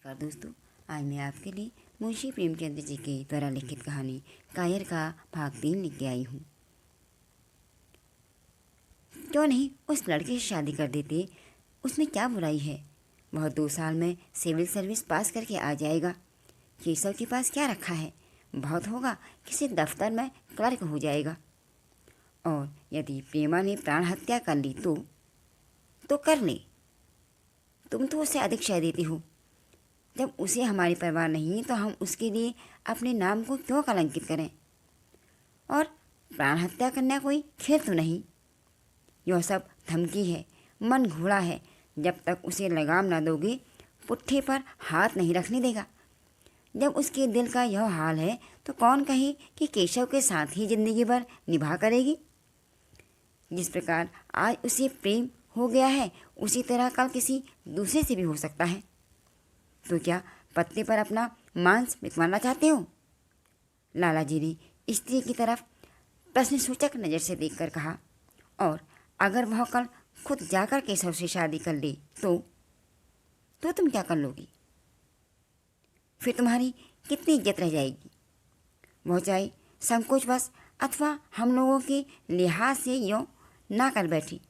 नमस्कार दोस्तों। आज मैं आपके लिए मुंशी प्रेमचंद जी के द्वारा लिखित कहानी कायर का भाग 3 लिख के आई हूँ। क्यों नहीं उस लड़के से शादी कर देते, उसमें क्या बुराई है। वह 2 साल में सिविल सर्विस पास करके आ जाएगा। केशव के पास क्या रखा है, बहुत होगा किसी दफ्तर में क्लर्क हो जाएगा। और यदि प्रेमा ने प्राण हत्या कर ली तो कर ले। तुम तो उससे अधिक शय देती हो। जब उसे हमारी परवाह नहीं तो हम उसके लिए अपने नाम को क्यों कलंकित करें। और प्राण हत्या करना कोई खेल तो नहीं। यह सब धमकी है, मन घोड़ा है। जब तक उसे लगाम ना दोगे पुट्ठे पर हाथ नहीं रखने देगा। जब उसके दिल का यह हाल है तो कौन कहे कि केशव के साथ ही जिंदगी भर निभा करेगी। जिस प्रकार आज उसे प्रेम हो गया है उसी तरह कल किसी दूसरे से भी हो सकता है। तो क्या पत्ते पर अपना मांस बिकवाना चाहते हो। लाला जी ने स्त्री की तरफ प्रश्नसूचक नज़र से देखकर कहा। और अगर वह कल खुद जाकर केशव से शादी कर ले तो तुम क्या कर लोगी। फिर तुम्हारी कितनी इज्जत रह जाएगी। वह चाहे संकोचवश अथवा हम लोगों के लिहाज से यूँ ना कर बैठी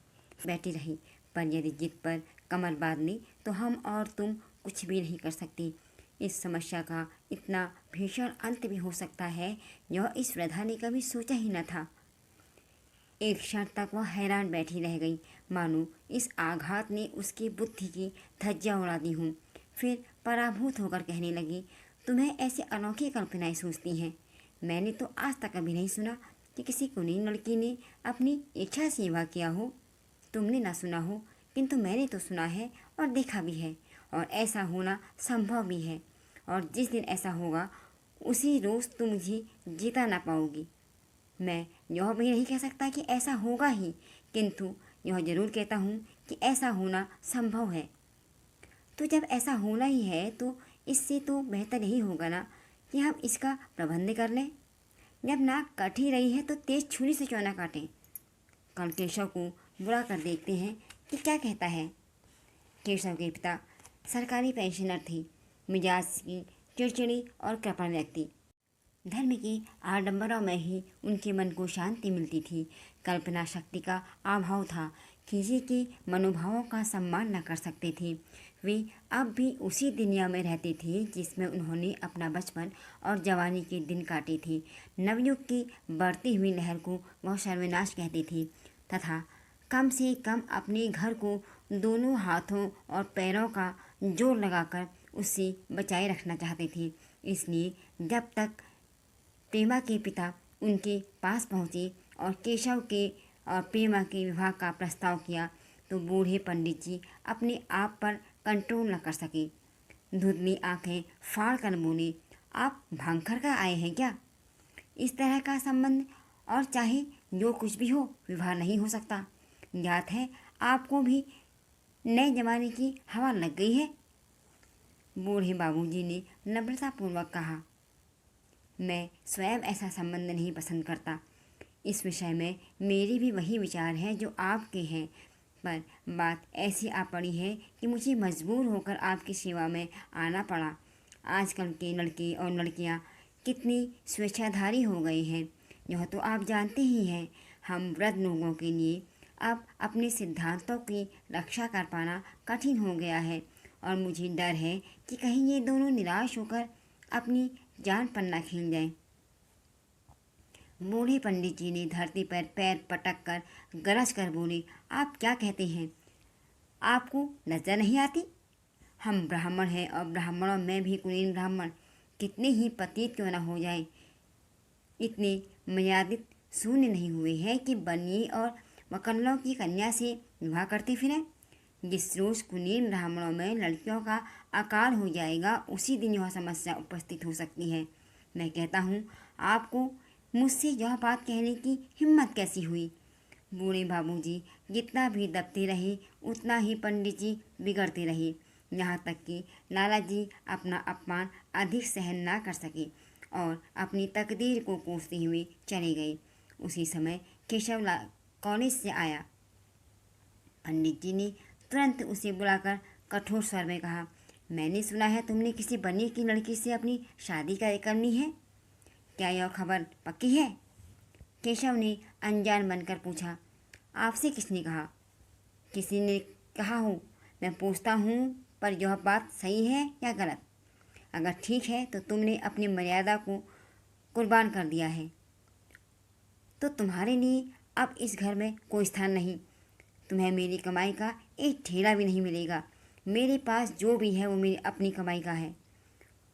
रही, पर यदि जिद पर कमर बांध ली तो हम और तुम कुछ भी नहीं कर सकती। इस समस्या का इतना भीषण अंत भी हो सकता है, यह इस वृद्धा ने कभी सोचा ही न था। एक क्षण तक वह हैरान बैठी रह गई, मानो इस आघात ने उसकी बुद्धि की धज्जियां उड़ा दी हूँ। फिर पराभूत होकर कहने लगी, तुम्हें ऐसे अनोखी कल्पनाएं सोचती हैं। मैंने तो आज तक कभी नहीं सुना कि किसी कुलीन लड़की ने अपनी इच्छा से विवाह किया हो। तुमने ना सुना हो, किंतु मैंने तो सुना है और देखा भी है, और ऐसा होना संभव भी है। और जिस दिन ऐसा होगा उसी रोज़ तुम मुझे जीता ना पाओगी। मैं यह भी नहीं कह सकता कि ऐसा होगा ही, किंतु यह जरूर कहता हूँ कि ऐसा होना संभव है। तो जब ऐसा होना ही है तो इससे तो बेहतर यही होगा ना कि हम इसका प्रबंध कर लें। जब नाक कट ही रही है तो तेज छुरी से क्यों ना काटें। कल केशव को बुला कर देखते हैं कि क्या कहता है। केशव के पिता सरकारी पेंशनर थे, मिजाज की चिड़चिड़ी और कृपण व्यक्ति। धर्म के आडंबरों में ही उनके मन को शांति मिलती थी। कल्पना शक्ति का अभाव था, किसी के मनोभावों का सम्मान न कर सकते थे। वे अब भी उसी दुनिया में रहते थे जिसमें उन्होंने अपना बचपन और जवानी के दिन काटे थे। नवयुग की बढ़ती हुई लहर को वह सर्वनाश कहते थे तथा कम से कम अपने घर को दोनों हाथों और पैरों का जोर लगाकर उससे बचाए रखना चाहते थे। इसलिए जब तक प्रेमा के पिता उनके पास पहुँचे और केशव के और प्रेमा के विवाह का प्रस्ताव किया तो बूढ़े पंडित जी अपने आप पर कंट्रोल न कर सके। धुंधली आंखें फाड़ कर बोले, आप भांग कर कर आए हैं क्या। इस तरह का संबंध और चाहे जो कुछ भी हो विवाह नहीं हो सकता। ज्ञात है आपको भी नए जमाने की हवा लग गई है। बूढ़े बाबूजी ने नम्रतापूर्वक कहा, मैं स्वयं ऐसा संबंध नहीं पसंद करता। इस विषय में मेरे भी वही विचार हैं जो आपके हैं, पर बात ऐसी आ पड़ी है कि मुझे मजबूर होकर आपकी सेवा में आना पड़ा। आजकल के लड़के और लड़कियां कितनी स्वेच्छाधारी हो गए हैं, यह तो आप जानते ही हैं। हम वृद्ध लोगों के लिए अब अपने सिद्धांतों की रक्षा कर पाना कठिन हो गया है, और मुझे डर है कि कहीं ये दोनों निराश होकर अपनी जान पर न खिल जाएं। बूढ़े पंडित जी ने धरती पर पैर पटक कर गरज कर बोले, आप क्या कहते हैं। आपको लज्जा नहीं आती। हम ब्राह्मण हैं और ब्राह्मणों में भी कुलीन ब्राह्मण कितने ही पतित क्यों न हो जाए, इतने मर्यादित शून्य नहीं हुए हैं कि बनिए और वकल्लों की कन्या से विवाह करते फिरें। जिस रोज कुलीन ब्राह्मणों में लड़कियों का अकाल हो जाएगा उसी दिन यह समस्या उपस्थित हो सकती है। मैं कहता हूँ, आपको मुझसे यह बात कहने की हिम्मत कैसी हुई। बूढ़े बाबूजी जितना भी दबते रहे उतना ही पंडित जी बिगड़ते रहे, यहाँ तक कि लाला जी अपना अपमान अधिक सहन ना कर सके और अपनी तकदीर को कोसते हुए चले गए। उसी समय केशव कॉलेज से आया। पंडित जी ने तुरंत उसे बुलाकर कठोर स्वर में कहा, मैंने सुना है तुमने किसी बनिए की लड़की से अपनी शादी करनी है। क्या यह खबर पक्की है? केशव ने अनजान बनकर पूछा। आपसे किसने कहा? किसी ने कहा हो। मैं पूछता हूँ, पर यह बात सही है या गलत? अगर ठीक है तो तुमने अपनी मर्यादा को कुर्बान कर दिया है, तो तुम्हारे लिए अब इस घर में कोई स्थान नहीं। तुम्हें मेरी कमाई का एक ठेला भी नहीं मिलेगा। मेरे पास जो भी है वो मेरी अपनी कमाई का है।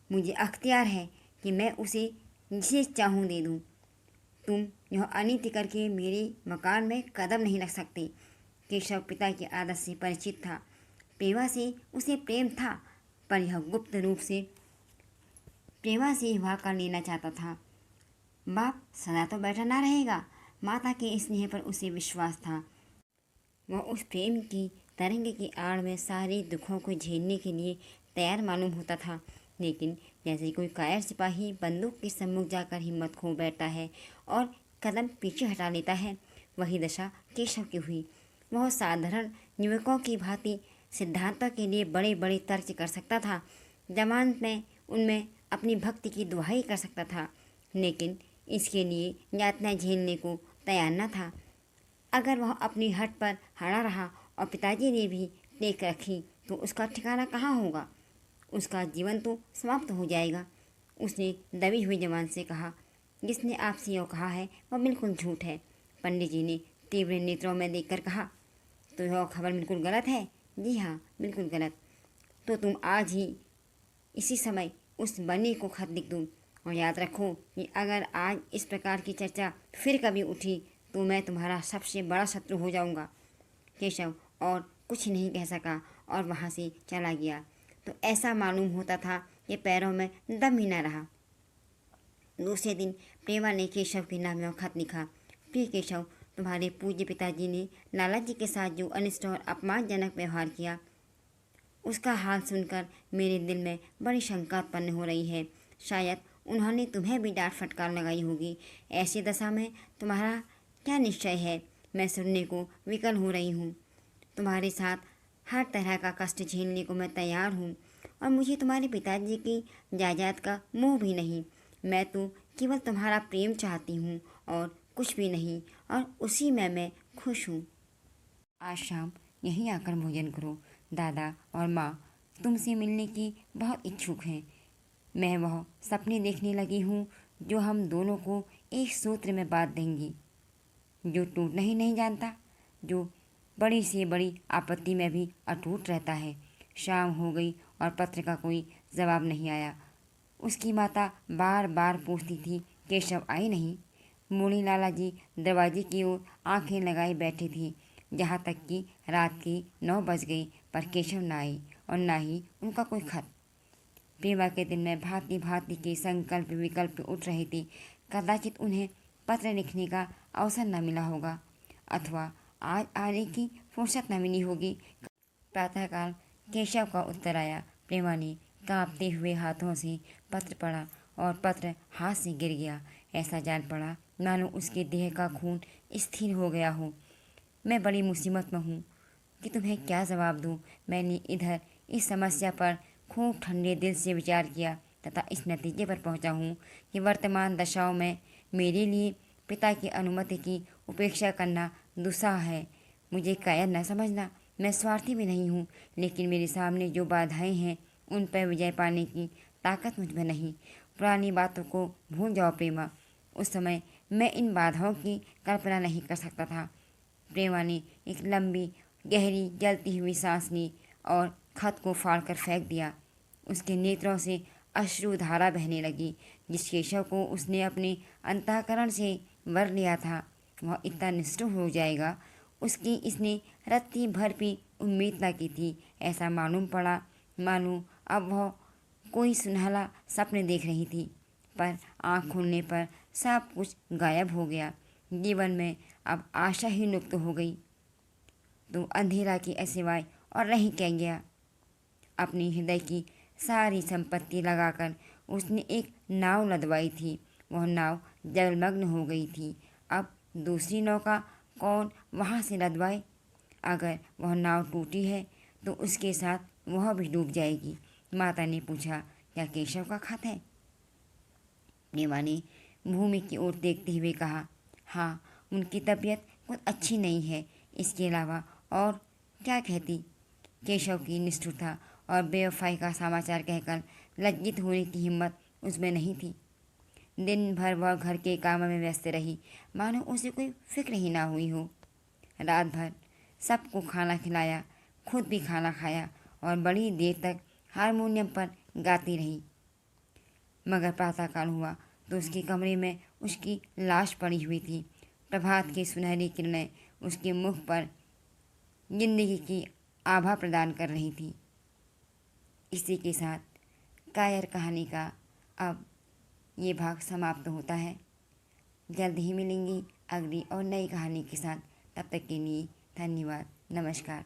मुझे अख्तियार है कि मैं उसे जिसे चाहूँ दे दूँ। तुम यह अनीति करके मेरे मकान में कदम नहीं रख सकते। केशव पिता की आदत से परिचित था। प्रेमा से उसे प्रेम था, पर यह गुप्त रूप से प्रेमा से विवाह कर लेना चाहता था। बाप सदा तो बैठा ना रहेगा। माता के स्नेह पर उसे विश्वास था। वह उस प्रेम की तरंग की आड़ में सारे दुखों को झेलने के लिए तैयार मालूम होता था। लेकिन जैसे कोई कायर सिपाही बंदूक के सम्मुख जाकर हिम्मत खो बैठता है और कदम पीछे हटा लेता है, वही दशा केशव की हुई। वह साधारण युवकों की भांति सिद्धांतों के लिए बड़े बड़े तर्क कर सकता था। जमानत में उनमें अपनी भक्ति की दुहाई कर सकता था, लेकिन इसके लिए यातना झेलने को तैयार न था। अगर वह अपनी हट पर अड़ा रहा और पिताजी ने भी टेक रखी तो उसका ठिकाना कहाँ होगा? उसका जीवन तो समाप्त हो जाएगा। उसने दबी हुई जबान से कहा, जिसने आपसे यह कहा है वह बिल्कुल झूठ है। पंडित जी ने तीव्र नेत्रों में देखकर कहा, तो यह खबर बिल्कुल गलत है? जी हाँ, बिल्कुल गलत। तो तुम आज ही इसी समय उस बनी को खत लिख दूँ, और याद रखो कि अगर आज इस प्रकार की चर्चा फिर कभी उठी तो मैं तुम्हारा सबसे बड़ा शत्रु हो जाऊंगा। केशव और कुछ नहीं कह सका और वहाँ से चला गया। तो ऐसा मालूम होता था कि पैरों में दम ही न रहा। दूसरे दिन प्रेमा ने केशव के नाम में खत लिखा। प्रिय केशव, तुम्हारे पूज्य पिताजी ने लाला जी के साथ जो अनिष्ट और अपमानजनक व्यवहार किया, उसका हाल सुनकर मेरे दिल में बड़ी शंका उत्पन्न हो रही है। शायद उन्होंने तुम्हें भी डांट फटकार लगाई होगी। ऐसी दशा में तुम्हारा क्या निश्चय है? मैं सुनने को विकल हो रही हूँ। तुम्हारे साथ हर तरह का कष्ट झेलने को मैं तैयार हूँ, और मुझे तुम्हारे पिताजी की जायदाद का मोह भी नहीं। मैं तो केवल तुम्हारा प्रेम चाहती हूँ और कुछ भी नहीं, और उसी में मैं खुश हूँ। आज शाम यहीं आकर भोजन करो। दादा और माँ तुमसे मिलने की बहुत इच्छुक हैं। मैं वह सपने देखने लगी हूँ जो हम दोनों को एक सूत्र में बांध देंगी, जो टूटना ही नहीं जानता, जो बड़ी से बड़ी आपत्ति में भी अटूट रहता है। शाम हो गई और पत्र का कोई जवाब नहीं आया। उसकी माता बार बार पूछती थी, केशव आई नहीं? मूढ़ी लाला जी दरवाजे की ओर आंखें लगाए बैठे थे, जहाँ तक कि रात की 9 बज गई, पर केशव न आई और न ही उनका कोई खत। प्रेमा के दिन में भांति भांति के संकल्प विकल्प उठ रहे थे। कदाचित उन्हें पत्र लिखने का अवसर न मिला होगा, अथवा आज आने की फुर्सत न मिली होगी। प्रातःकाल केशव का उत्तर आया। प्रेमा ने कांपते हुए हाथों से पत्र पढ़ा और पत्र हाथ से गिर गया। ऐसा जान पड़ा मानो उसके देह का खून स्थिर हो गया हो। मैं बड़ी मुसीबत में हूँ कि तुम्हें क्या जवाब दूँ। मैंने इधर इस समस्या पर खूब ठंडे दिल से विचार किया तथा इस नतीजे पर पहुँचा हूँ कि वर्तमान दशाओं में मेरे लिए पिता की अनुमति की उपेक्षा करना दुस्साह है। मुझे कायर न समझना, मैं स्वार्थी भी नहीं हूँ, लेकिन मेरे सामने जो बाधाएं हैं उन पर विजय पाने की ताकत मुझ में नहीं। पुरानी बातों को भूल जाओ प्रेमा। उस समय मैं इन बाधाओं की कल्पना नहीं कर सकता था। प्रेमा ने एक लंबी गहरी जलती हुई सांस ली और खत को फाड़कर फेंक दिया। उसके नेत्रों से अश्रुधारा बहने लगी। जिस केशव को उसने अपने अंतःकरण से वर लिया था वह इतना निष्ठुर हो जाएगा, उसकी इसने रत्ती भर भी उम्मीद न की थी। ऐसा मालूम पड़ा मानो अब वह कोई सुनहला सपने देख रही थी, पर आँख खुलने पर सब कुछ गायब हो गया। जीवन में अब आशा ही लुप्त हो गई। तो अंधेरा के सिवाय और रह क्या गया। अपने हृदय की सारी संपत्ति लगाकर उसने एक नाव लदवाई थी। वह नाव जलमग्न हो गई थी। अब दूसरी नौका कौन वहाँ से लदवाए? अगर वह नाव टूटी है तो उसके साथ वह भी डूब जाएगी। माता ने पूछा, क्या केशव का खत है? प्रेमा ने भूमि की ओर देखते हुए कहा, हाँ, उनकी तबीयत कुछ अच्छी नहीं है। इसके अलावा और क्या कहती? केशव की निष्ठुरता और बेवफाई का समाचार कहकर लज्जित होने की हिम्मत उसमें नहीं थी। दिन भर वह घर के कामों में व्यस्त रही, मानो उसे कोई फिक्र ही ना हुई हो। रात भर सबको खाना खिलाया, खुद भी खाना खाया और बड़ी देर तक हारमोनियम पर गाती रही। मगर प्रातःकाल हुआ तो उसके कमरे में उसकी लाश पड़ी हुई थी। प्रभात की सुनहरी किरणें उसके मुख पर जिंदगी की आभा प्रदान कर रही थी। इसी के साथ कायर कहानी का अब ये भाग समाप्त होता है। जल्द ही मिलेंगी अगली और नई कहानी के साथ। तब तक के लिए धन्यवाद। नमस्कार।